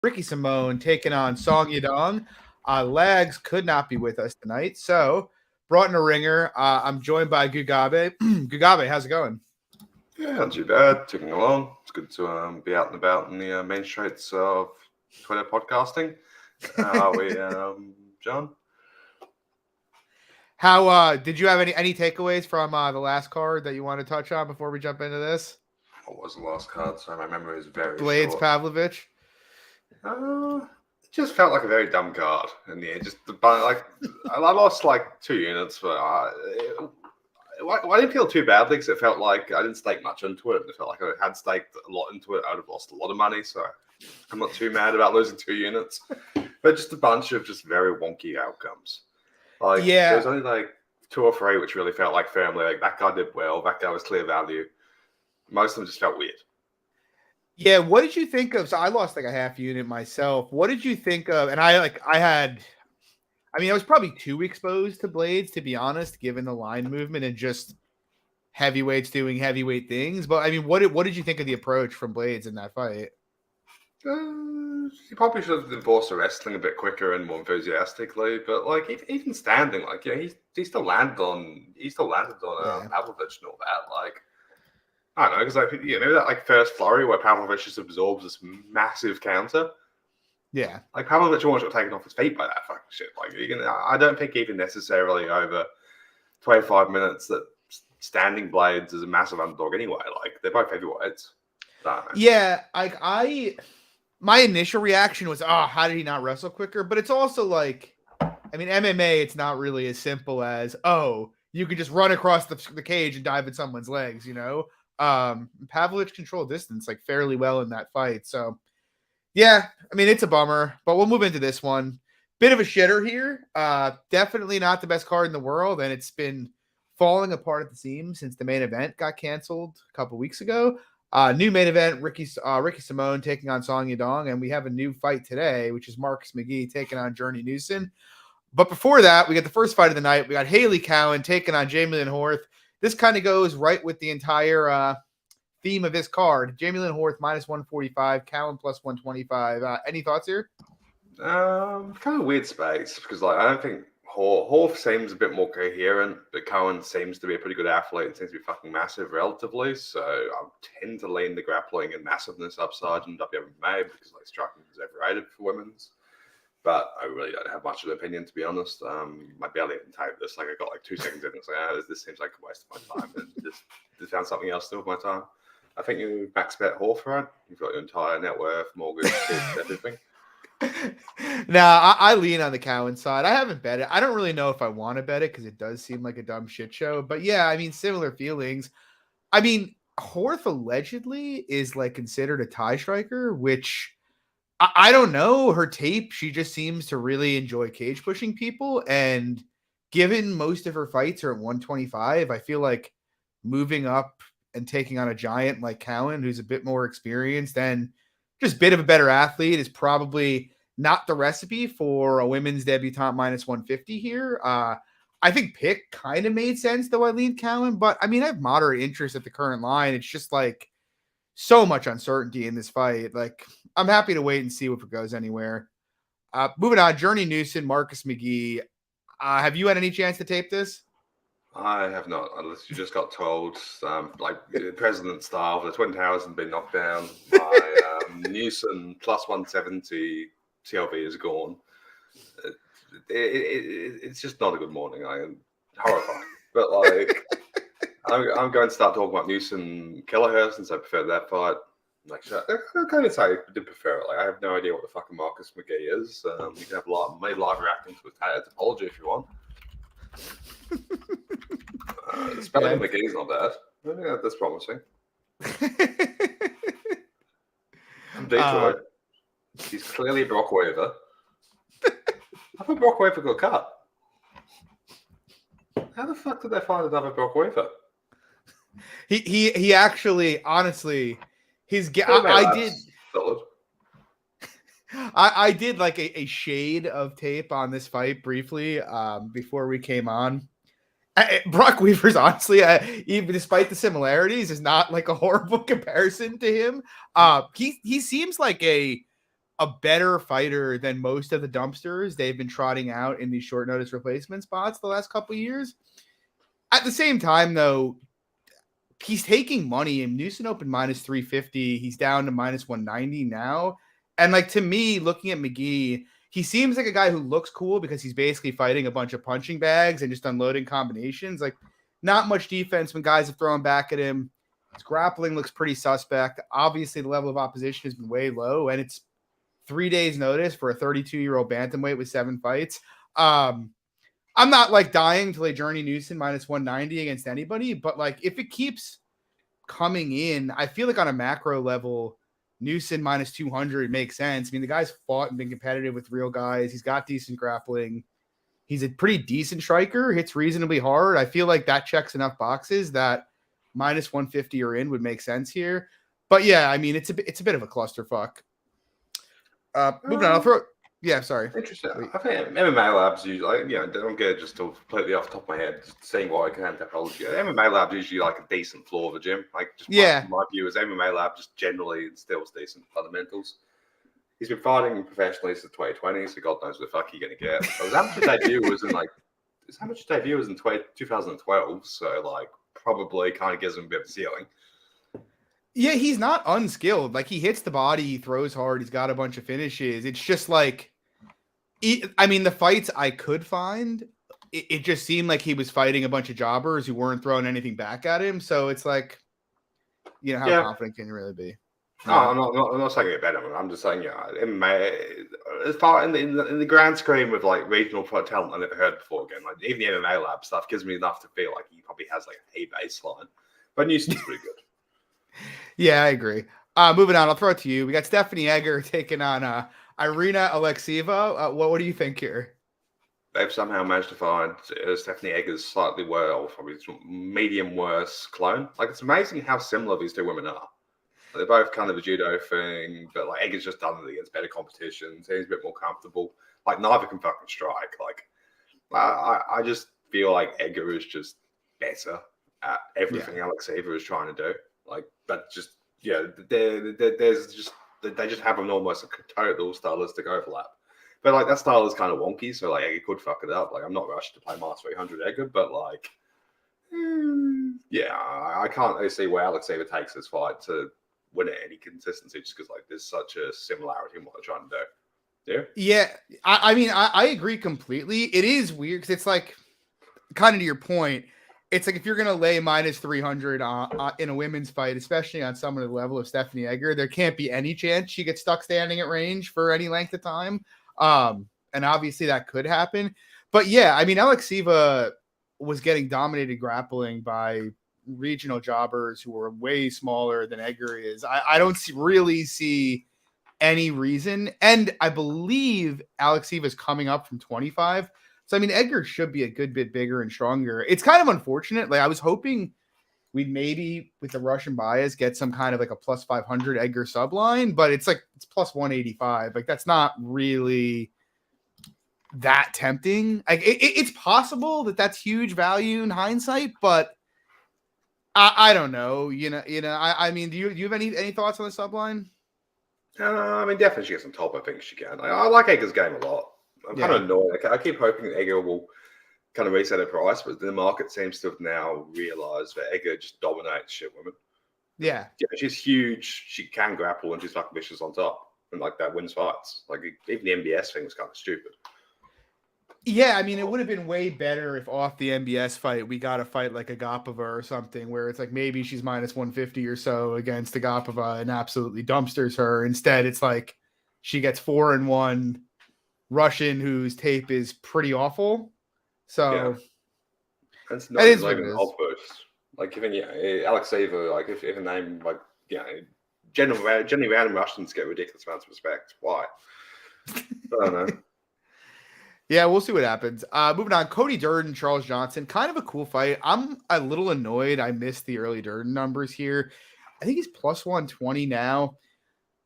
Ricky Simone taking on Song Yadong. Lags could not be with us tonight, so brought in a ringer. I'm joined by Gugabe. Gugabe, how's it going? Yeah, not too bad. Ticking along. It's good to be out and about in the main streets of Twitter podcasting. John? How did you have any takeaways from the last card that you want to touch on before we jump into this? What was the last card? So my memory is very Blades short. Pavlovich. It just felt like a very dumb card in the end. I lost like 2 units, but I didn't feel too badly because it felt like I didn't stake much into it. It felt like I had staked a lot into it. I would have lost a lot of money, so I'm not too mad about losing 2 units. But just a bunch of just very wonky outcomes. There was only like 2 or 3 which really felt like firmly like that guy did well. That guy was clear value. Most of them just felt weird. Yeah, what did you think of? So I lost like a half unit myself. What did you think of? And I was probably too exposed to blades, to be honest, given the line movement and just heavyweights doing heavyweight things. But I mean, what did you think of the approach from Blades in that fight? He probably should have enforced the wrestling a bit quicker and more enthusiastically. But like even standing, like he still landed on Pavlovich and all that. Like I don't know, because like maybe that like first flurry where Pavlovich just absorbs this massive counter. Yeah, like Pavlovich almost got taken off his feet by that fucking shit. Like I don't think even necessarily over 25 minutes that standing Blades is a massive underdog anyway. Like they're both heavyweights. Yeah, my initial reaction was, how did he not wrestle quicker? But it's also like, I mean, MMA, it's not really as simple as, you can just run across the cage and dive at someone's legs, you know? Pavlovich controlled distance like fairly well in that fight. So, yeah, I mean, it's a bummer, but we'll move into this one. Bit of a shitter here. Definitely not the best card in the world, and it's been falling apart at the seams since the main event got canceled a couple weeks ago. New main event, Ricky Simone taking on Song Yadong, and we have a new fight today, which is Marcus McGee taking on Julian Newson. But before that, we got the first fight of the night. We got Haley Cowan taking on Julian Horth. This kind of goes right with the entire theme of this card. Julian Horth minus 145, Cowan plus 125. Any thoughts here? Kind of weird space because like I don't think Horth seems a bit more coherent, but Cowan seems to be a pretty good athlete and seems to be fucking massive relatively. So I tend to lean the grappling and massiveness upside in WMA because like striking is overrated for women's. But I really don't have much of an opinion, to be honest. I barely even typed this. Like I got like 2 seconds in and like, this seems like a waste of my time, and just found something else to do with my time. I think you max bet Horth, right? You've got your entire net worth, mortgage, kids, everything. Now, I lean on the Cowan side. I haven't bet it. I don't really know if I want to bet it because it does seem like a dumb shit show. But yeah, I mean, similar feelings. I mean, Horth allegedly is like considered a tie striker, which I don't know. Her tape, she just seems to really enjoy cage pushing people. And given most of her fights are at 125, I feel like moving up and taking on a giant like Cowan, who's a bit more experienced and just a bit of a better athlete, is probably not the recipe for a women's debutante minus 150 here. I think pick kind of made sense, though I lean Cowan, but I mean, I have moderate interest at the current line. It's just like so much uncertainty in this fight. Like, I'm happy to wait and see if it goes anywhere. Moving on, Julian Newson, Marcus McGee. Have you had any chance to tape this? I have not, unless you just got told, like president style, the Twin Towers have been knocked down. Newson plus 170 TLV is gone. It's just not a good morning. I am horrified. But like, I'm going to start talking about Newson Collier since I prefer that fight. Like, I kind of say I did prefer it. Like, I have no idea what the fucking Marcus McGee is. You can have live reacting to a apology if you want. Spelling McGee's not bad. I think that's promising. From Detroit. He's clearly Brock Weaver. I thought Brock Weaver got cut. How the fuck did they find another Brock Weaver? He actually, honestly, I did like a shade of tape on this fight briefly before we came on. Brock Weaver's honestly, even despite the similarities, is not like a horrible comparison to him. He seems like a a better fighter than most of the dumpsters they've been trotting out in these short notice replacement spots the last couple of years. At the same time, though, he's taking money, and Newson opened minus 350. He's down to minus 190 now. And like, to me, looking at McGee, he seems like a guy who looks cool because he's basically fighting a bunch of punching bags and just unloading combinations. Like, not much defense when guys are throwing back at him. His grappling looks pretty suspect. Obviously, the level of opposition has been way low, and it's 3 days notice for a 32-year-old bantamweight with 7 fights. I'm not like dying to lay Journey Newson minus 190 against anybody, but like, if it keeps coming in, I feel like on a macro level, Newson minus 200 makes sense. I mean, the guy's fought and been competitive with real guys. He's got decent grappling. He's a pretty decent striker, hits reasonably hard. I feel like that checks enough boxes that minus 150 or in would make sense here. But yeah, I mean, it's a bit of a clusterfuck. Moving on, I'll throw. Yeah, sorry. Interesting. I think MMA labs usually, don't get just completely off the top of my head, just saying what I can technology. MMA labs usually like a decent floor of a gym. Like, just my view is MMA lab just generally instills decent fundamentals. He's been fighting professionally since 2020, so God knows what the fuck you're gonna get. So his amateur debut was in 2012, so like probably kind of gives him a bit of a ceiling. Yeah, he's not unskilled. Like, he hits the body, he throws hard, he's got a bunch of finishes. It's just like, I mean, the fights I could find, it just seemed like he was fighting a bunch of jobbers who weren't throwing anything back at him. So it's like, how confident can you really be? No, I'm not saying it better. I'm just saying, MMA, as far in the grand scheme of like regional talent I never heard before again. Like, even the MMA lab stuff gives me enough to feel like he probably has like a baseline. But Newson's pretty good. Yeah, I agree. Moving on, I'll throw it to you. We got Stephanie Edgar taking on Irina Alexieva. What do you think here? They've somehow managed to find Stephanie Edgar's slightly worse, probably medium worse clone. Like, it's amazing how similar these two women are. They're both kind of a judo thing, but like, Edgar's just done it against better competition. Seems a bit more comfortable. Like, neither can fucking strike. Like, I just feel like Edgar is just better at everything Alexieva is trying to do. Like, but just they just have an almost a total stylistic overlap. But like, that style is kind of wonky, so like, Edgar could fuck it up. Like, I'm not rushed to play minus 300 Edgar, but like, I can't really see where Alexieva takes this fight to win at any consistency, just because like, there's such a similarity in what they're trying to do. Yeah, I mean, I agree completely. It is weird because it's like, kind of to your point, it's like, if you're going to lay minus 300 in a women's fight, especially on someone at the level of Stephanie Edgar, there can't be any chance she gets stuck standing at range for any length of time. And obviously that could happen. But yeah, I mean, Alexieva was getting dominated grappling by regional jobbers who were way smaller than Edgar is. I don't really see any reason. And I believe Alexieva is coming up from 25. So, I mean, Edgar should be a good bit bigger and stronger. It's kind of unfortunate. Like, I was hoping we'd maybe, with the Russian bias, get some kind of like a plus 500 Edgar subline, but it's like, it's plus 185. Like, that's not really that tempting. Like, it's possible that that's huge value in hindsight, but I don't know. I mean, do you have any thoughts on the subline? I mean, definitely she gets on top. I think she can. I like Edgar's game a lot. I'm kind of annoyed. I keep hoping that Edgar will kind of reset her price, but the market seems to have now realized that Edgar just dominates shit women. Yeah, she's huge. She can grapple, and she's fucking vicious on top, and like, that wins fights. Like, even the MBS thing was kind of stupid. Yeah, I mean, it would have been way better if off the MBS fight we got a fight like Agapova or something, where it's like maybe she's minus 150 or so against Agapova and absolutely dumpsters her. Instead, it's like she gets 4-1 Russian whose tape is pretty awful. So that's not like an outburst. Like, even Alexieva, like, if a name like generally random Russians get ridiculous amounts of respect. Why? I don't know. Yeah, we'll see what happens. Moving on, Cody Durden, Charles Johnson, kind of a cool fight. I'm a little annoyed I missed the early Durden numbers here. I think he's plus 120 now,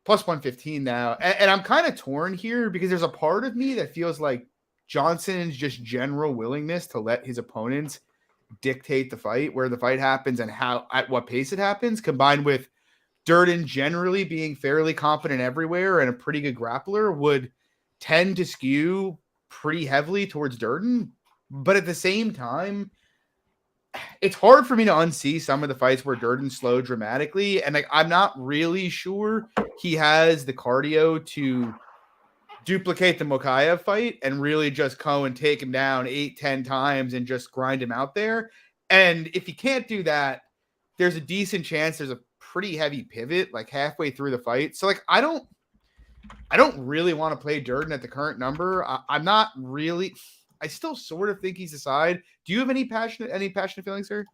plus 115 now. And I'm kind of torn here because there's a part of me that feels like Johnson's just general willingness to let his opponents dictate the fight, where the fight happens and at what pace it happens, combined with Durden generally being fairly competent everywhere and a pretty good grappler would tend to skew pretty heavily towards Durden. But at the same time, it's hard for me to unsee some of the fights where Durden slowed dramatically. And like, I'm not really sure he has the cardio to duplicate the Mokaev fight and really just Cowan take him down 8-10 times and just grind him out there. And if he can't do that, there's a decent chance there's a pretty heavy pivot like halfway through the fight. So like, I don't really want to play Durden at the current number. I'm not really. I still sort of think he's the side. Do you have any passionate feelings, sir?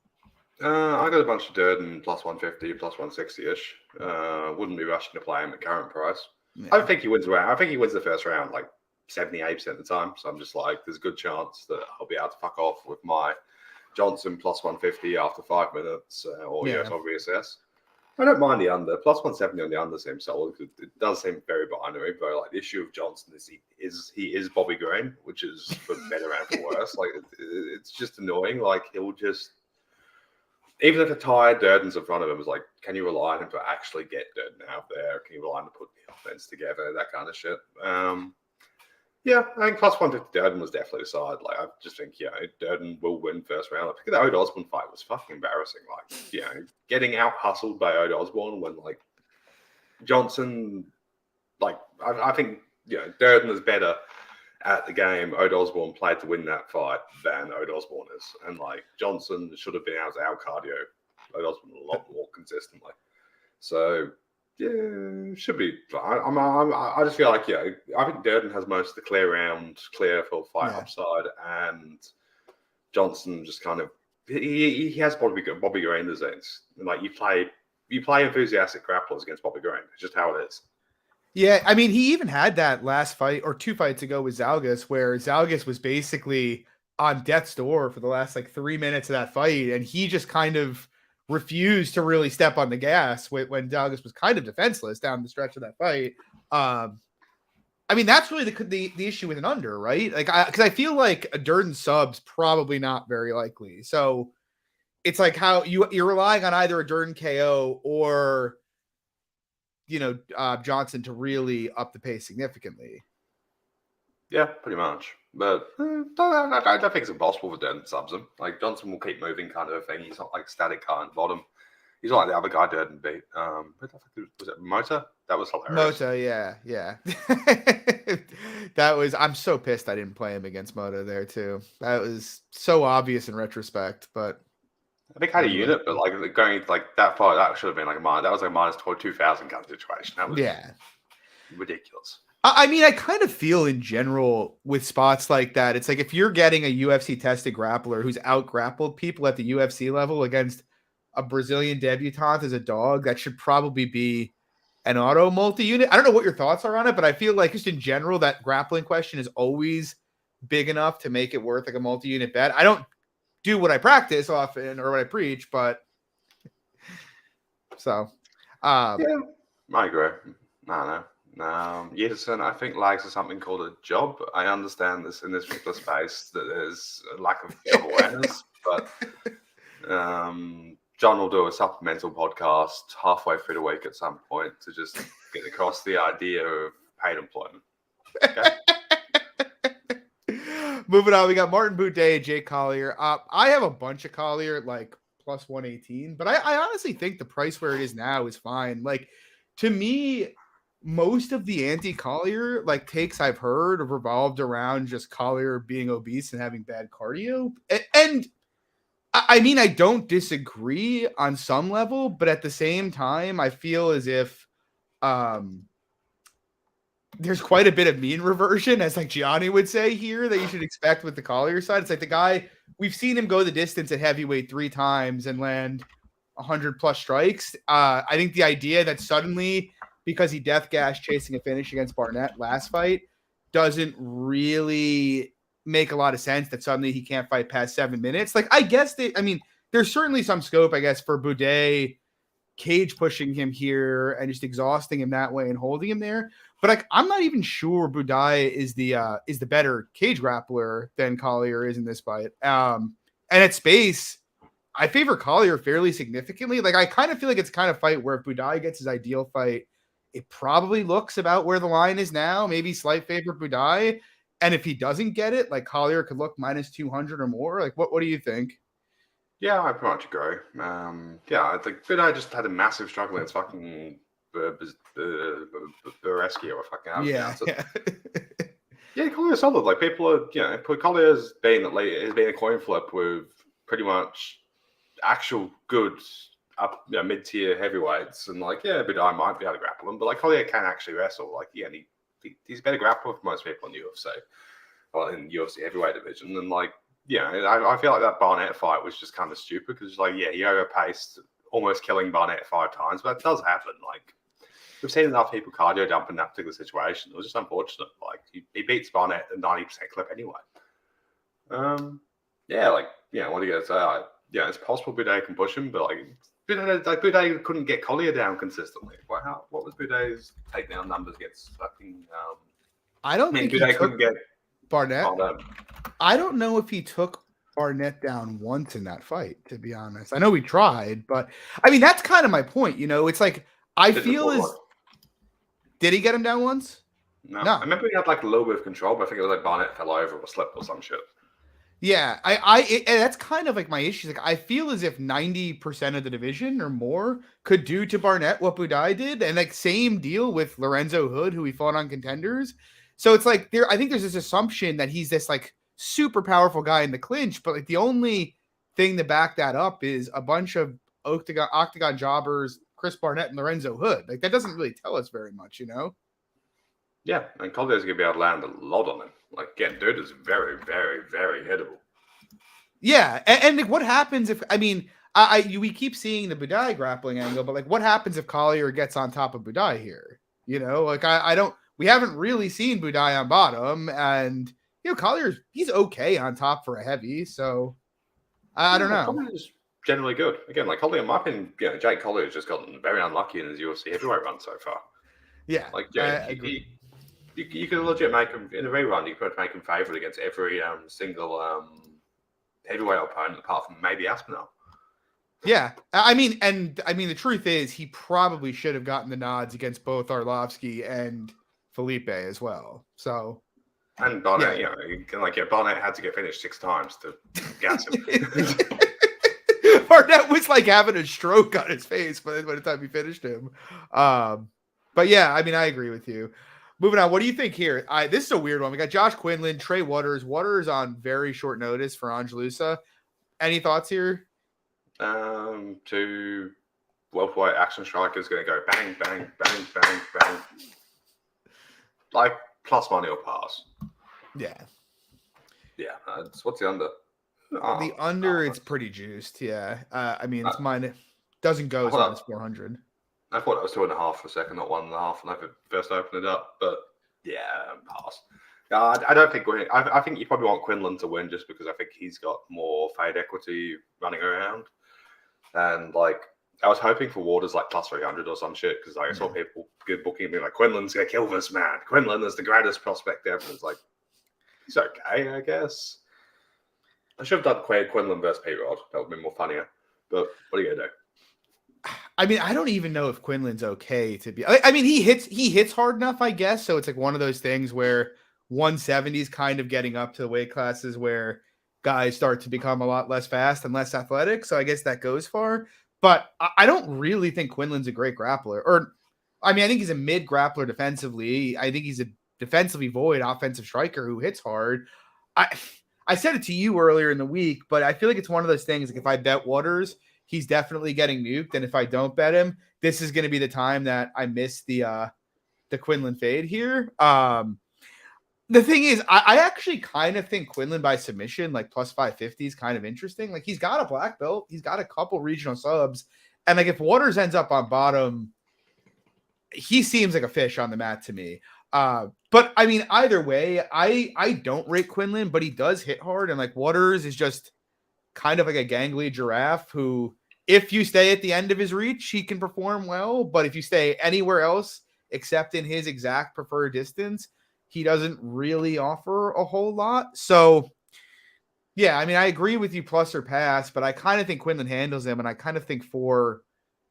I got a bunch of Durden plus 150, plus 160-ish. Wouldn't be rushing to play him at current price. Yeah. I don't think he wins the round. I think he wins the first round like 78% of the time. So I'm just like, there's a good chance that I'll be able to fuck off with my Johnson plus 150 after 5 minutes or reassess. I don't mind the under. Plus 170 on the under seems solid. It does seem very binary, but like the issue of Johnson is he is Bobby Green, which is for better and for worse. Like it's just annoying. Like he'll just, even if a tired Durden's in front of him, is like, can you rely on him to actually get Durden out there? Can you rely on him to put the offense together? That kind of shit. Yeah, I think plus 150 Durden was definitely a side. Like, I just think, Durden will win first round. I think the Ode Osborne fight was fucking embarrassing. Like, getting out hustled by Ode Osborne when, like, Johnson, like, I think, Durden is better at the game Ode Osborne played to win that fight than Ode Osborne is. And, like, Johnson should have been able to out cardio Ode Osborne a lot more consistently. So, yeah, should be. I just feel like, I think Durden has most of the clear full fight upside, and Johnson just kind of he has Bobby Green disease. Like you play enthusiastic grapplers against Bobby Green. It's just how it is. Yeah, I mean, he even had that last fight or 2 fights ago with Zalgas, where Zalgas was basically on death's door for the last like 3 minutes of that fight, and he just kind of refused to really step on the gas when Zalgas was kind of defenseless down the stretch of that fight. I mean, that's really the issue with an under, right? Like, because I feel like a Durden sub's probably not very likely. So it's like how you're relying on either a Durden KO or Johnson to really up the pace significantly. Yeah, pretty much. But I don't think it's impossible for Durden subs him. Like, Johnson will keep moving kind of a thing. He's not like static guy on the bottom. He's not like the other guy Durden beat. Was it Mota? That was hilarious. Mota, yeah. I'm so pissed I didn't play him against Mota there too. That was so obvious in retrospect, but I think I had a unit, but like going like that far, that should have been like that was like minus 2,000 kind of situation. That was ridiculous. I mean, I kind of feel in general with spots like that, it's like if you're getting a UFC tested grappler who's out grappled people at the UFC level against a Brazilian debutante as a dog, that should probably be an auto multi-unit. I don't know what your thoughts are on it, but I feel like just in general, that grappling question is always big enough to make it worth like a multi-unit bet. I don't do what I practice often or what I preach, but so I agree. I don't know. Yedison, I think likes is something called a job. I understand this in this particular space that there's a lack of job awareness, but John will do a supplemental podcast halfway through the week at some point to just get across the idea of paid employment. Okay? Moving on, we got Martin Buday, Jake Collier. I have a bunch of Collier like plus 118, but I honestly think the price where it is now is fine. Like, to me, most of the anti-Collier like takes I've heard have revolved around just Collier being obese and having bad cardio. And I mean, I don't disagree on some level, but at the same time, I feel as if there's quite a bit of mean reversion, as like Gianni would say here, that you should expect with the Collier side. It's like the guy, we've seen him go the distance at heavyweight 3 times and land 100 plus strikes. I think the idea that suddenly, because he death gashed chasing a finish against Barnett last fight, doesn't really make a lot of sense, that suddenly he can't fight past 7 minutes. Like, I guess there's certainly some scope, I guess, for Buday cage pushing him here and just exhausting him that way and holding him there. But like, I'm not even sure Buday is the better cage grappler than Collier is in this fight. And at space, I favor Collier fairly significantly. Like, I kind of feel like it's kind of fight where if Buday gets his ideal fight, it probably looks about where the line is now, maybe slight favor Buday. And if he doesn't get it, like Collier could look minus 200 or more. Like, what do you think? Yeah, I pretty much agree. Yeah, I think Buday just had a massive struggle against fucking Bureski or fucking how to pronounce it. Yeah, Collier's solid. Like, people are, Collier's been a coin flip with pretty much actual good up mid-tier heavyweights, and like Buday might be able to grapple him, but like Collier can actually wrestle. Like he's a better grappler for most people in the UFC, or in UFC heavyweight division. And like I feel like that Barnett fight was just kind of stupid because he overpaced, almost killing Barnett 5 times, but it does happen. Like we've seen enough people cardio dump in that particular situation. It was just unfortunate. Like he beats Barnett at 90% clip anyway. What are you gonna say? It's possible Buday can push him, but Buday couldn't get Collier down consistently. What was Buday's takedown numbers against fucking? I don't think Buday couldn't get Barnett. I don't know if he took Barnett down once in that fight. To be honest, I know he tried, but I mean that's kind of my point. It's like I feel did he get him down once? No. I remember he had like a little bit of control, but I think it was like Barnett fell over or slipped or some shit. Yeah, that's kind of like my issue. Like I feel as if 90% of the division or more could do to Barnett what Buday did, and like same deal with Lorenzo Hood, who he fought on Contenders. So it's like I think there's this assumption that he's this like super powerful guy in the clinch, but like the only thing to back that up is a bunch of octagon jobbers, Chris Barnett and Lorenzo Hood. Like that doesn't really tell us very much, Yeah, and Contez gonna be able to land a lot on him. Like, again, dude is very, very, very hittable. Yeah, and like, what happens if we keep seeing the Buday grappling angle, but like, what happens if Collier gets on top of Buday here? Like we haven't really seen Buday on bottom, and Collier's he's okay on top for a heavy, so I don't know. Collier's generally good. Again, like Collier, in my opinion, Jake Collier has just gotten very unlucky in his UFC heavyweight run so far. Yeah, like you can legit make him in a rerun. You could make him favourite against every single heavyweight opponent apart from maybe Aspinall. Yeah, I mean, the truth is he probably should have gotten the nods against both Arlovsky and Felipe as well. So, and Barnett, Barnett had to get finished 6 times to gas him. Barnett was like having a stroke on his face by the time he finished him. But yeah, I mean, I agree with you. Moving on, what do you think here? This is a weird one. We got Josh Quinlan, Trey Waters. Waters on very short notice for Angelusa. Any thoughts here? 2 welterweight action strikers going to go bang, bang, bang, bang, bang. Like plus money or pass. Yeah. Yeah. What's the under? The under, it's pretty juiced. Yeah. It's mine. Doesn't go as high as 400. I thought it was 2.5 for a second, not 1.5, when I first opened it up. But yeah, pass. I don't think I think you probably want Quinlan to win just because I think he's got more fade equity running around. And like I was hoping for Waters like plus 300 or some shit because I saw people good booking me like Quinlan's gonna kill this man. Quinlan is the greatest prospect ever. It's like he's okay, I guess. I should have done Quinlan versus P-Rod. That would have been more funnier. But what are you gonna do? I mean, I don't even know if Quinlan's okay to be. I mean, he hits hard enough, I guess. So it's like one of those things where 170 is kind of getting up to the weight classes where guys start to become a lot less fast and less athletic. So I guess that goes far. But I don't really think Quinlan's a great grappler. I think he's a mid grappler defensively. I think he's a defensively void offensive striker who hits hard. I said it to you earlier in the week, but I feel like it's one of those things. Like if I bet Waters, he's definitely getting nuked. And if I don't bet him, this is going to be the time that I miss the Quinlan fade here. The thing is, I actually kind of think Quinlan by submission, like plus 550 is kind of interesting. Like he's got a black belt. He's got a couple regional subs. And like if Waters ends up on bottom, he seems like a fish on the mat to me. But I mean, either way, I don't rate Quinlan, but he does hit hard. And like Waters is just kind of like a gangly giraffe who, if you stay at the end of his reach, he can perform well. But if you stay anywhere else except in his exact preferred distance, he doesn't really offer a whole lot. So Yeah, I mean, I agree with you plus or pass, but I kind of think Quinlan handles him, and I kind of think for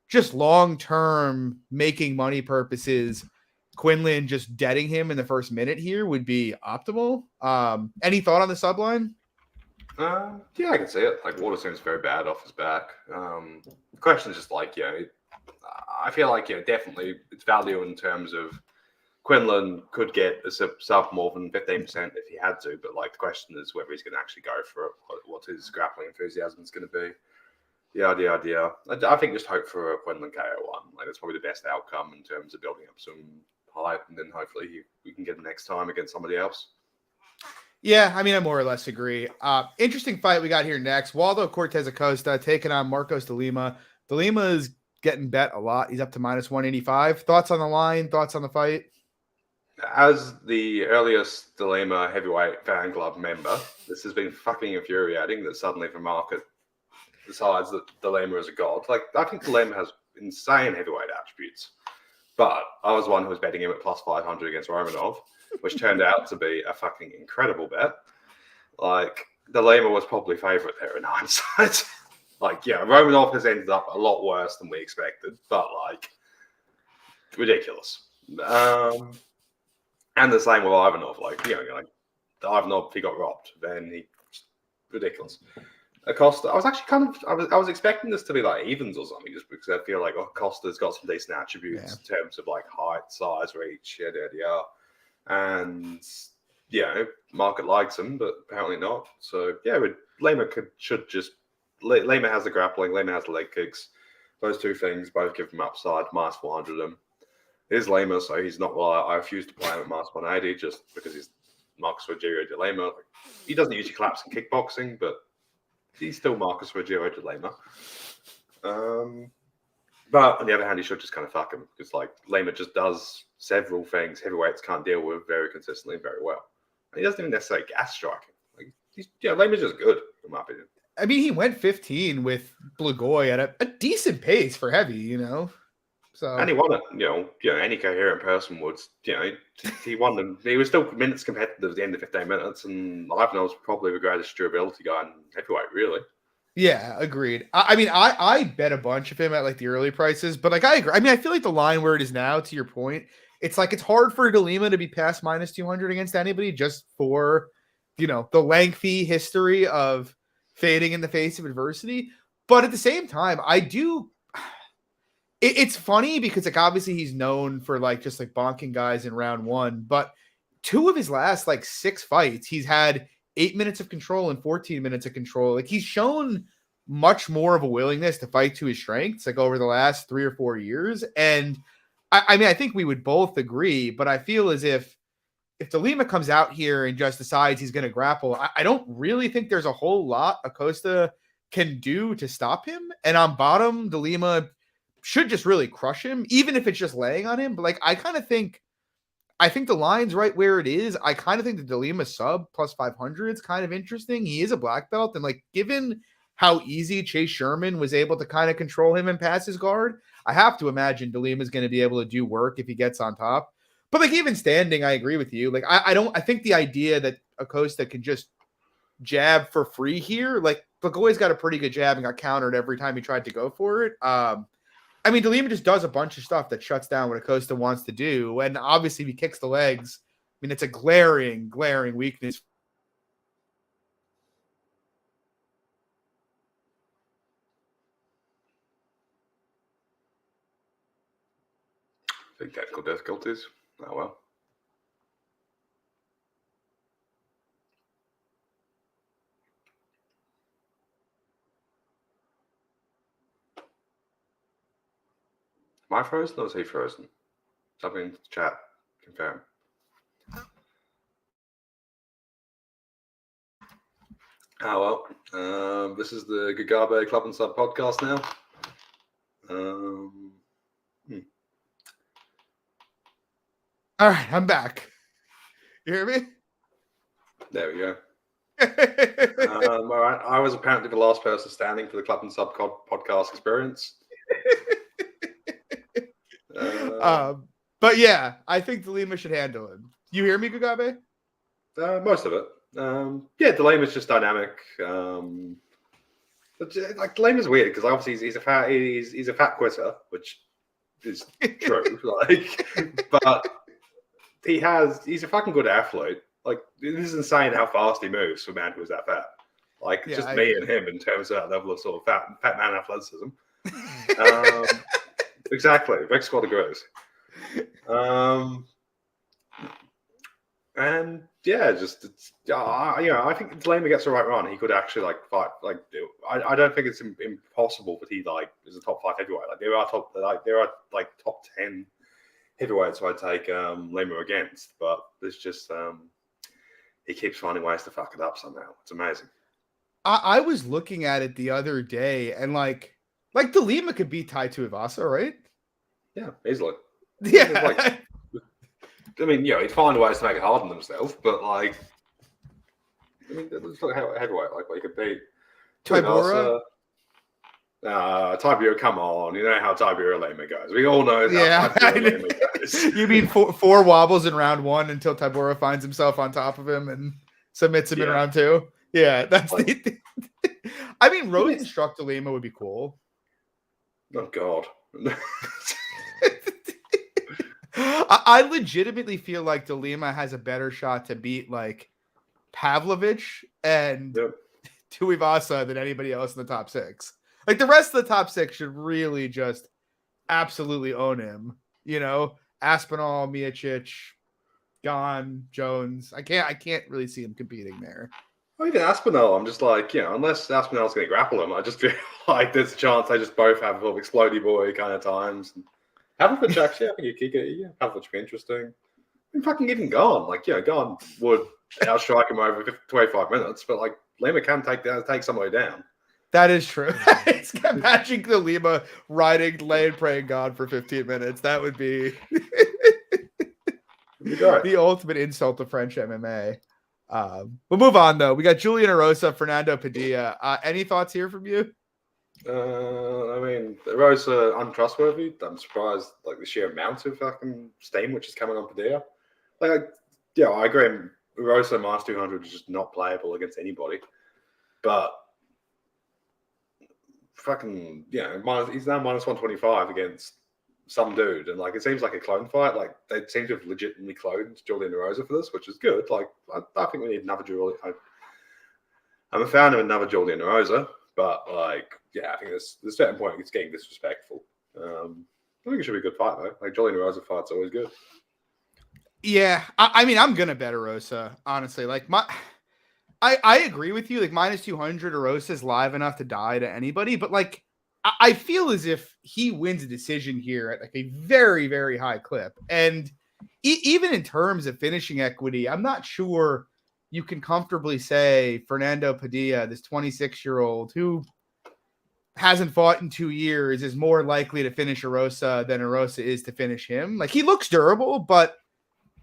just long-term making money purposes, Quinlan just deading him in the first minute here would be optimal. Any thought on the subline? Yeah, I can see it. Like, Water seems very bad off his back. The question is just like, I feel like, definitely it's value in terms of Quinlan could get a sub more than 15% if he had to, but like the question is whether he's going to actually go for it, what his grappling enthusiasm is going to be. Yeah. I think just hope for a Quinlan KO1. Like, that's probably the best outcome in terms of building up some hype, and then hopefully we can get him next time against somebody else. Yeah, I mean, I more or less agree. Interesting fight we got here next. Waldo Cortez Acosta taking on Marcos de Lima. De Lima is getting bet a lot. He's up to minus 185. Thoughts on the line? Thoughts on the fight? As the earliest De Lima heavyweight fan club member, this has been fucking infuriating that suddenly the market decides that De Lima is a god. Like, I think De Lima has insane heavyweight attributes, but I was one who was betting him at plus 500 against Romanov, which turned out to be a fucking incredible bet. Like, De Lima was probably favourite there in hindsight. Like, yeah, Romanov has ended up a lot worse than we expected, but like, ridiculous. And the same with Ivanov. Like, Ivanov, if he got robbed, then he ridiculous. Acosta, I was actually I was expecting this to be like evens or something, just because I feel like Acosta's got some decent attributes in terms of like height, size, reach, and market likes him, but apparently not. So yeah, Lima Lima has the grappling, Lima has the leg kicks. Those two things both give him upside, minus 400 him. He's Lima, so he's not. Well, I refuse to play him at minus 180 just because he's Marcus Rogerio de Lima. Like, he doesn't usually collapse in kickboxing, but he's still Marcus Rogerio de Lima. But on the other hand, he should just kind of fuck him, because like Lima just does several things heavyweights can't deal with very consistently and very well. And he doesn't even necessarily gas striking. Like, Lima's just good, in my opinion. I mean, he went 15 with Blagoy at a decent pace for heavy, So, and he won it. Any coherent person would. He won them. He was still minutes competitive at the end of 15 minutes, and Ivanov was probably the greatest durability guy in heavyweight, really. Yeah, agreed. I mean, I bet a bunch of him at like the early prices, but like I agree. I mean, I feel like the line where it is now, to your point, it's like it's hard for De Lima to be past minus 200 against anybody just for the lengthy history of fading in the face of adversity. But at the same time, I do. It's funny because like obviously he's known for like just like bonking guys in round one, but 2 of his last like 6 fights, he's had 8 minutes of control and 14 minutes of control. Like, he's shown much more of a willingness to fight to his strengths like over the last 3 or 4 years. And I mean, I think we would both agree, but I feel as if De Lima comes out here and just decides he's going to grapple, I don't really think there's a whole lot Acosta can do to stop him. And on bottom, De Lima should just really crush him, even if it's just laying on him. But like, I think the line's right where it is. I kind of think the De Lima sub plus 500 is kind of interesting. He is a black belt, and like, given how easy Chase Sherman was able to kind of control him and pass his guard, I have to imagine De Lima is going to be able to do work if he gets on top. But like, even standing, I agree with you. Like, I think the idea that Acosta can just jab for free here, like, Blagoy's got a pretty good jab and got countered every time he tried to go for it. I mean, De Lima just does a bunch of stuff that shuts down what Acosta wants to do. And obviously, if he kicks the legs, I mean, it's a glaring weakness. Big technical difficulties. Oh, well. Am I frozen or is he frozen? Something in the chat. Confirm. Oh, well. This is the Gugabe Club and Sub podcast now. All right, I'm back. You hear me? There we go. All right. I was apparently the last person standing for the Club and Sub podcast experience. But yeah, I think De Lima should handle him. You hear me, Gugabe? Most of it. Yeah, the Lima's just dynamic. Like Lima's weird because obviously he's a fat quitter, which is true. But he's a fucking good athlete. Like, it is insane how fast he moves for a man who is that fat. Like, it's just me and him in terms of that level of sort of fat man athleticism. Exactly. Vex squad agrees. And yeah, I think if Lima gets the right run, he could actually fight. I don't think it's impossible that he is a top 5 heavyweight. There are top 10 heavyweights I'd take Lima against, but it's just he keeps finding ways to fuck it up somehow. It's amazing. I was looking at it the other day, and like the Lima could beat Tai Tuivasa, right? Yeah, easily. Yeah. I mean, he'd find ways to make it hard on himself, but it's like heavyweight. He could beat Tybura. Tybura, come on. You know how Tybura Lima goes. We all know how Tybura Lima goes. You mean four wobbles in round 1 until Tybura finds himself on top of him and submits him in round 2? Yeah, that's I mean, Rosenstruck to Lima would be cool. Oh, God. I legitimately feel like De Lima has a better shot to beat Pavlovich and Tuivasa than anybody else in the top 6. The rest of the top 6 should really just absolutely own him. Aspinall, Miocic, Gane, Jones. I can't really see him competing there. Well, even Aspinall, I'm just unless Aspinall's going to grapple him, I just feel like there's a chance they just both have a little explodey boy kind of times. Pavlovich, actually, I think Pavlovich would be interesting. And fucking even Gane. Gane would outstrike him over 25 minutes, but Lima can take somebody down. That is true. It's matching the Lima riding, laying, praying God for 15 minutes. That would be the ultimate insult to French MMA. We'll move on, though. We got Julian Erosa, Fernando Padilla. Any thoughts here from you? Erosa untrustworthy. I'm surprised, the sheer amount of fucking steam which is coming on Padilla. I agree. Erosa minus 200 is just not playable against anybody. But fucking he's now minus 125 against some dude, and it seems like a clone fight. They seem to have legitimately cloned Julian Erosa for this, which is good. I think we need another Julian. I'm a fan of another Julian Erosa. But I think there's a certain point it's getting disrespectful. I think it should be a good fight though. Julian Erosa fight's always good. Yeah, I mean, I'm gonna bet Erosa, honestly. I agree with you. Minus 200, Erosa's live enough to die to anybody, but I feel as if he wins a decision here at a very, very high clip. And even in terms of finishing equity, I'm not sure you can comfortably say Fernando Padilla, this 26-year-old who hasn't fought in 2 years, is more likely to finish Erosa than Erosa is to finish him. He looks durable, but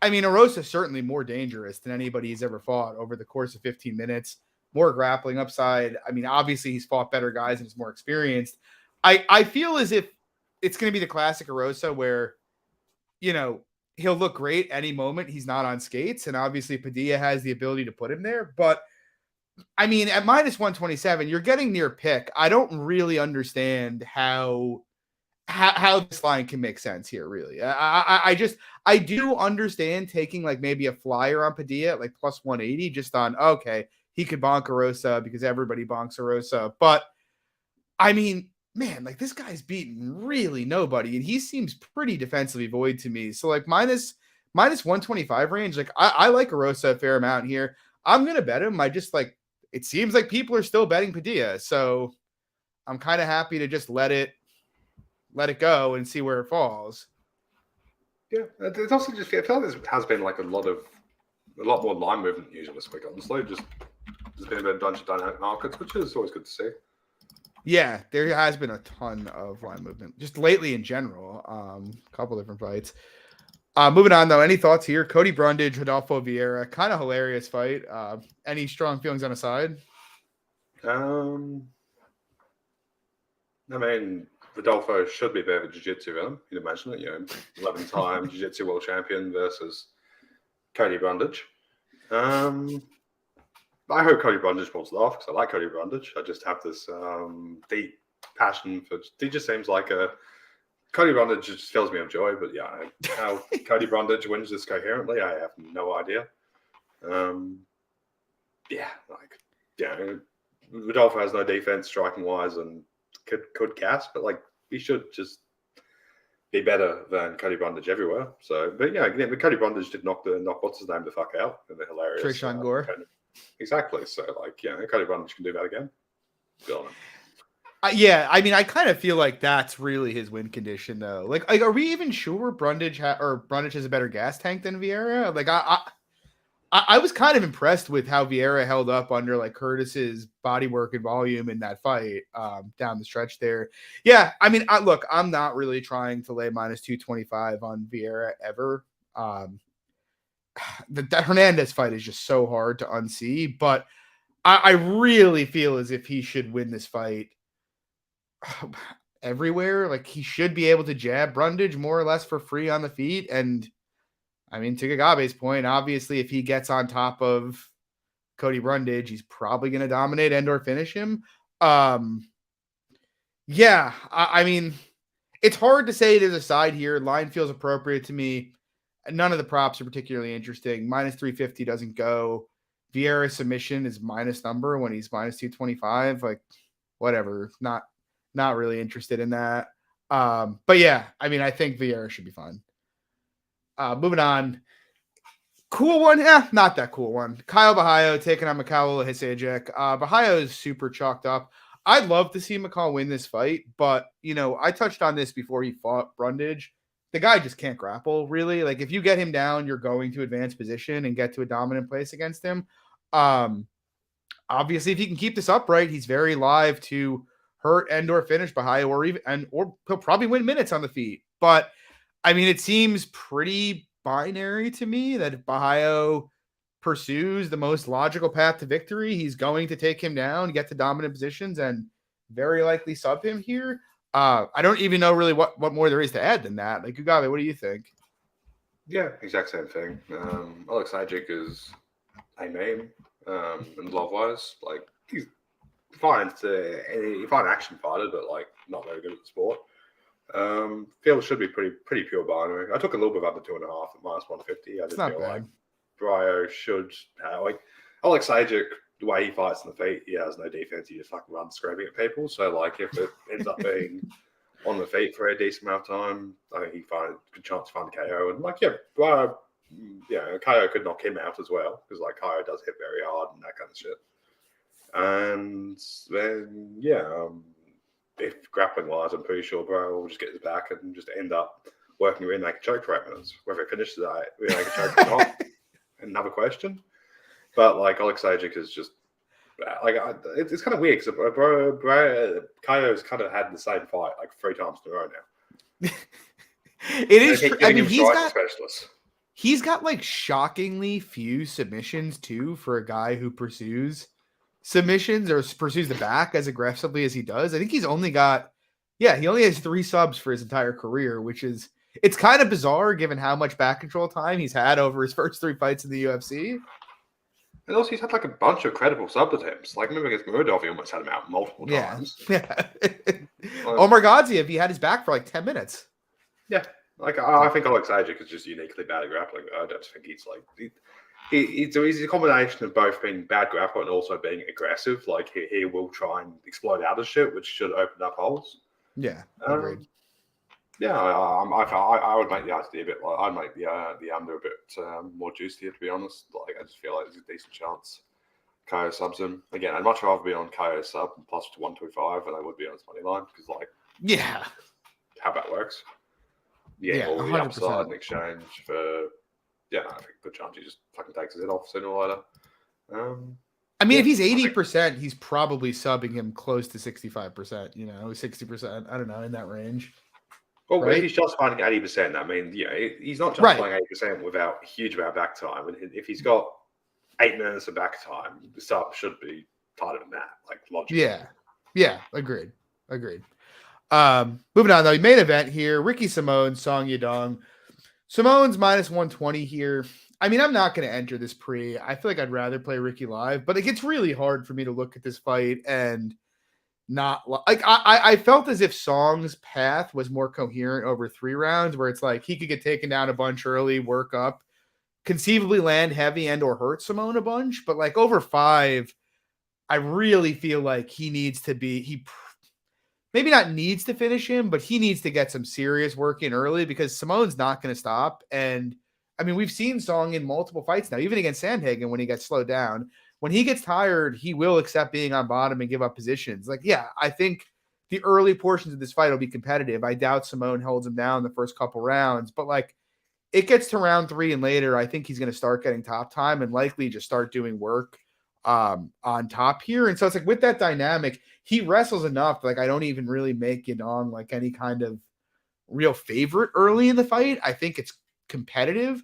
I mean, Erosa is certainly more dangerous than anybody he's ever fought over the course of 15 minutes. More grappling upside. I mean, obviously he's fought better guys and is more experienced. I feel as if it's going to be the classic Erosa where, he'll look great any moment he's not on skates, and obviously Padilla has the ability to put him there. But I mean, at minus 127, you're getting near pick. I don't really understand how this line can make sense here. Really, I do understand taking maybe a flyer on Padilla at plus 180, just on he could bonk Erosa because everybody bonks Erosa. But I mean, man, this guy's beaten really nobody, and he seems pretty defensively void to me. So minus 125 range, I like Erosa a fair amount here. I'm gonna bet him. I just it seems like people are still betting Padilla, so I'm kind of happy to just let it go and see where it falls. Yeah, it also just I feel like there has been a lot more line movement usually this week. Honestly, just there's been a bunch of dynamic markets, which is always good to see. Yeah, there has been a ton of line movement just lately in general. A couple different fights. Moving on though, any thoughts here? Cody Brundage, Rodolfo Vieira, kind of hilarious fight. Any strong feelings on a side? I mean, Rodolfo should be a bit of a jiu-jitsu villain. You'd imagine it. 11-time jiu-jitsu world champion versus Cody Brundage. I hope Cody Brundage pulls it off because I like Cody Brundage. I just have this deep passion for. He just seems like a Cody Brundage just fills me with joy. But yeah, how Cody Brundage wins this coherently, I have no idea. Rodolfo has no defense striking wise and could cast, but like he should just be better than Cody Brundage everywhere. So, but Cody Brundage did knock what's his name the fuck out in the hilarious Trishan Gore. Exactly. So, Cody Brundage can do that again. Good on him. I kind of feel like that's really his win condition, though. Like are we even sure Brundage has a better gas tank than Vieira? Like, I was kind of impressed with how Vieira held up under like Curtis's body work and volume in that fight down the stretch there. Yeah, look, I'm not really trying to lay minus 225 on Vieira ever. That Hernandez fight is just so hard to unsee, but I really feel as if he should win this fight everywhere. Like he should be able to jab Brundage more or less for free on the feet. And to Gugabe's point, obviously, if he gets on top of Cody Brundage, he's probably going to dominate and or finish him. It's hard to say there's a side here. Line feels appropriate to me. None of the props are particularly interesting. Minus 350 doesn't go. Vieira submission is minus number when he's minus 225. Like, whatever. Not really interested in that. But yeah, I think Vieira should be fine. Moving on. Cool one? Not that cool one. Kyle Bahayo taking on Michal Sajak. Bahayo is super chalked up. I'd love to see Michal win this fight, but, I touched on this before he fought Brundage. The guy just can't grapple, really. Like, if you get him down, you're going to advance position and get to a dominant place against him. Obviously, if he can keep this upright, he's very live to hurt and or finish Bahayo, or he'll probably win minutes on the feet. But it seems pretty binary to me that if Bahayo pursues the most logical path to victory, he's going to take him down, get to dominant positions, and very likely sub him here. I don't even know really what more there is to add than that. Like, Gugabe, what do you think? Yeah, exact same thing. Alexieva is a name, and love-wise, like he's fine. He's fine action fighter, but like not very good at the sport. Field should be pretty pure binary. I took a little bit under 2.5 at minus 150. I just feel like Bahayo should Alexieva, the way he fights in the feet, he has no defense. He just fucking runs scraping at people. So like if it ends up being on the feet for a decent amount of time, I think he finds a good chance to find a KO. And like Bahayo, KO could knock him out as well because like KO does hit very hard and that kind of shit. And then if grappling wise, I'm pretty sure Bahayo will just get his back and just end up working rear naked choke for 8 minutes. Whether it finishes that rear naked choke or not, another question. But like Alexieva is just like it's kind of weird because Kaio's kind of had the same fight like 3 times in a row now. It is. He's got like shockingly few submissions too for a guy who pursues submissions or pursues the back as aggressively as he does. I think he's only got he only has 3 subs for his entire career, which is it's kind of bizarre given how much back control time he's had over his first 3 fights in the UFC. And also, he's had like a bunch of credible sub attempts. Like, remember against Muradov, he almost had him out multiple times. Yeah. Omar Gadzhiev, he had his back for like 10 minutes. Yeah. Like, I think Alexieva is just uniquely bad at grappling. I don't think he's like... He's a combination of both being bad grappler and also being aggressive. Like, he will try and explode out of shit, which should open up holes. Yeah, agreed. I would make the idea a bit. Like, I'd make the under a bit more juicy, to be honest. Like, I just feel like there's a decent chance KO subs him again. I'd much rather be on KO sub plus 125 than I would be on his money line because, like, how that works. All the 100%. Upside in exchange for I think a good chance he just fucking takes his head off sooner or later. If he's 80%, he's probably subbing him close to 65%. 60%. I don't know, in that range. Well, if he's justifying 80%, I mean, he's not justifying 80% without a huge amount of back time. And if he's got 8 minutes of back time, the sub should be tighter than that, like logically. Yeah, agreed. Moving on, though, main event here, Ricky Simone, Song Yadong. Simone's minus 120 here. I mean, I'm not going to enter this pre. I feel like I'd rather play Ricky live, but it gets really hard for me to look at this fight and not like I felt as if Song's path was more coherent over 3 rounds, where it's like he could get taken down a bunch early, work up, conceivably land heavy and or hurt Simone a bunch, but like over 5, I really feel like he needs to be maybe not needs to finish him, but he needs to get some serious work in early because Simone's not going to stop. And I mean, we've seen Song in multiple fights now, even against Sandhagen when he gets slowed down. When he gets tired, he will accept being on bottom and give up positions. Like, yeah, I think the early portions of this fight will be competitive. I doubt Simone holds him down the first couple rounds, but like it gets to round 3 and later, I think he's going to start getting top time and likely just start doing work on top here. And so it's like with that dynamic, he wrestles enough. Like I don't even really make Yadong like any kind of real favorite early in the fight. I think it's competitive.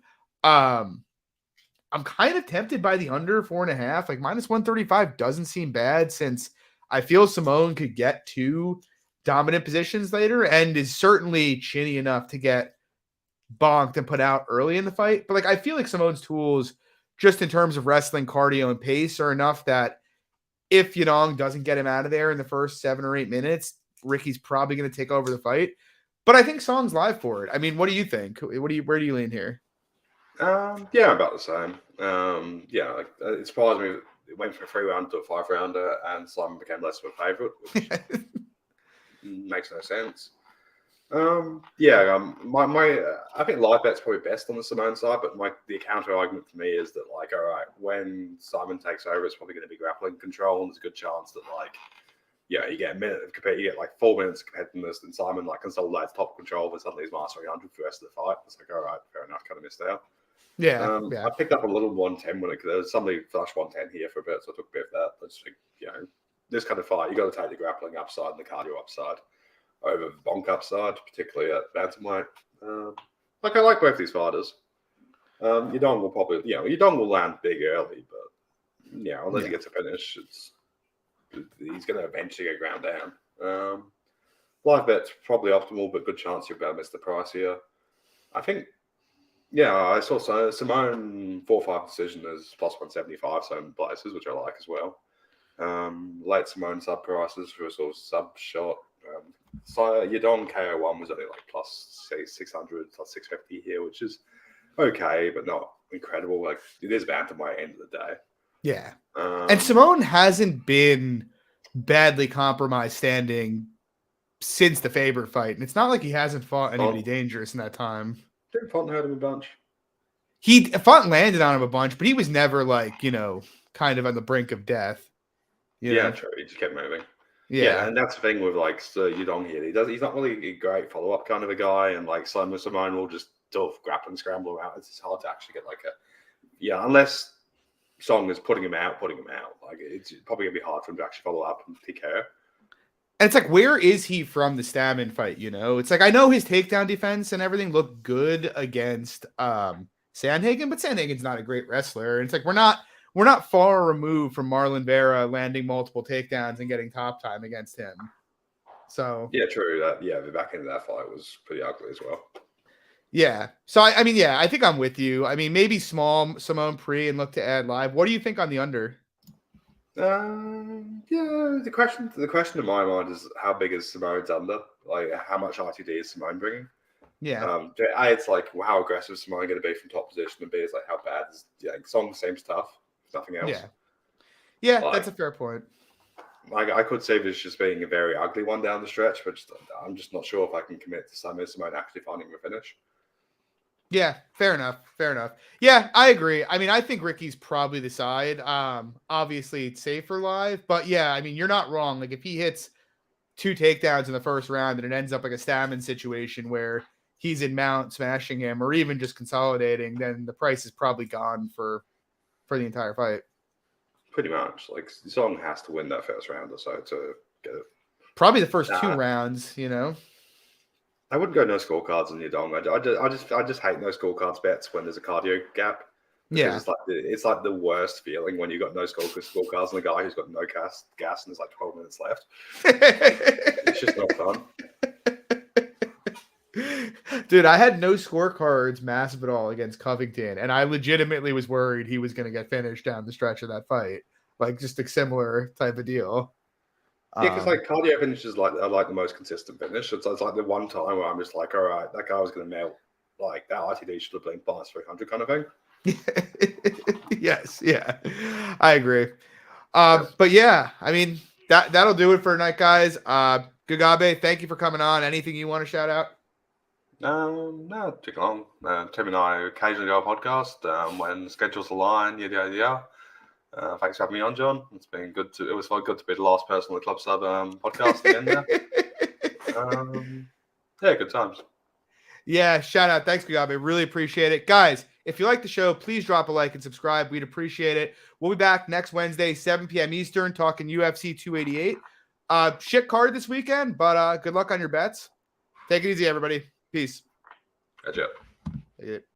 I'm kind of tempted by the under 4.5, like minus 135 doesn't seem bad since I feel Simone could get 2 dominant positions later and is certainly chinny enough to get bonked and put out early in the fight. But like, I feel like Simone's tools just in terms of wrestling, cardio, and pace are enough that if Yadong doesn't get him out of there in the first 7 or 8 minutes, Ricky's probably going to take over the fight. But I think Song's live for it. I mean, what do you think? Where do you lean here? Yeah, about the same. Like, it surprised me. It went from a 3-round to a 5-rounder, and Simon became less of a favorite, which makes no sense. I think live bet's probably best on the Simone side, but the counter argument for me is that like, all right, when Simon takes over, it's probably going to be grappling control, and there's a good chance that like, yeah, you get a minute of you get like 4 minutes of competitiveness, and Simon like consolidates top control, but suddenly he's mastering 100 for the rest of the fight. It's like, all right, fair enough, kind of missed out. Yeah. I picked up a little 110 when there was somebody flashed 110 here for a bit, so I took a bit of that. But just, this kind of fight, you got to take the grappling upside and the cardio upside over the bonk upside, particularly at bantamweight. I like both these fighters. Yadong will probably, Yadong will land big early, but unless he gets a finish, he's going to eventually get ground down. Live bet's probably optimal, but good chance you're about to miss the price here. I think. Yeah, I saw Simone 4-5 decision is plus 175 some places, which I like as well. Late Simone sub prices for a sort of sub shot. Yadong KO1 was only like plus 600, plus 650 here, which is okay, but not incredible. Like it is bantamweight end of the day. Yeah. And Simone hasn't been badly compromised standing since the Faber fight. And it's not like he hasn't fought anybody dangerous in that time. Didn't Fonten hurt him a bunch? Fonten landed on him a bunch, but he was never like, kind of on the brink of death. Yeah, true. He just kept moving. Yeah, and that's the thing with like Yadong here. He's not really a great follow-up kind of a guy, and like Simone will just do a grappling scramble around. It's hard to actually get like unless Song is putting him out. Like it's probably gonna be hard for him to actually follow up and take care. And it's like, where is he from the Stammen fight? It's like I know his takedown defense and everything looked good against Sandhagen, but Sandhagen's not a great wrestler. And it's like we're not far removed from Marlon Vera landing multiple takedowns and getting top time against him. So yeah, true. The back end of that fight was pretty ugly as well. Yeah. So I mean, I think I'm with you. I mean, maybe small Simone pre and look to add live. What do you think on the under? The question in my mind is how big is Simone's under? Like how much RTD is Simone bringing? Yeah. A, it's like how aggressive is Simone going to be from top position, and B, it's like how bad is Song seems tough, if nothing else. Yeah, that's a fair point. Like I could see this just being a very ugly one down the stretch, but I'm just not sure if I can commit to Simone actually finding a finish. Yeah, fair enough. Yeah, I agree. I mean, I think Ricky's probably the side. Obviously it's safer live, but yeah, I mean, you're not wrong. Like if he hits 2 takedowns in the first round and it ends up like a Stammen situation where he's in mount smashing him or even just consolidating, then the price is probably gone for the entire fight. Pretty much. Like Song has to win that first round or so to get it. Probably the first 2 rounds, I wouldn't go no scorecards on Yadong. I just hate no scorecards bets when there's a cardio gap. Yeah, it's like the worst feeling when you got no scorecards on a guy who's got no gas and there's like 12 minutes left. It's just not fun. Dude, I had no scorecards massive at all against Covington, and I legitimately was worried he was going to get finished down the stretch of that fight. Like, just a similar type of deal. Yeah, because like cardio finishes like are like the most consistent finish. It's like the one time where I'm just like, all right, that guy was going to melt. Like that RTD should have been plus 300 kind of thing. Yes, yeah, I agree. But yeah, I mean that'll do it for tonight, guys. Gugabe, thank you for coming on. Anything you want to shout out? No, too long. Tim and I occasionally do a podcast when schedules align. Yada yada. Thanks for having me on, John. It's been good to. It was quite good to be the last person on the Club Sub podcast again. Yeah, good times. Yeah, shout out. Thanks, Gugabe. Really appreciate it. Guys, if you like the show, please drop a like and subscribe. We'd appreciate it. We'll be back next Wednesday, 7 p.m. Eastern, talking UFC 288. Shit card this weekend, but good luck on your bets. Take it easy, everybody. Peace. Gotcha.